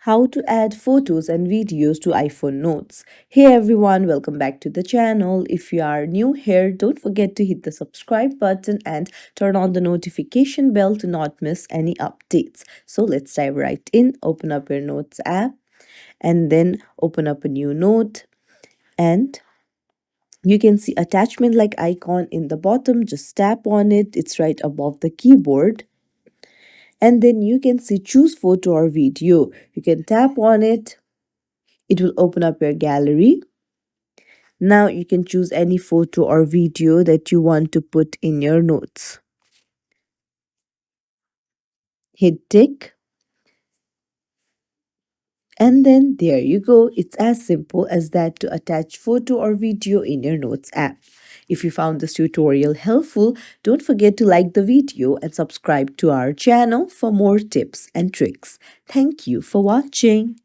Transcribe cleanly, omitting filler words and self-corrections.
how to add photos and videos to iPhone notes. Hey everyone, welcome back to the channel. If you are new here, don't forget to hit the subscribe button and turn on the notification bell to not miss any updates. So let's dive right in. Open up your Notes app and then open up a new note, and you can see attachment like icon in the bottom. Just tap on it. It's right above the keyboard. And then you can see choose photo or video. You can tap on it. It will open up your gallery. Now you can choose any photo or video that you want to put in your notes. Hit tick, and then there you go. It's as simple as that to attach photo or video in your Notes app. If you found this tutorial helpful, don't forget to like the video and subscribe to our channel for more tips and tricks. Thank you for watching.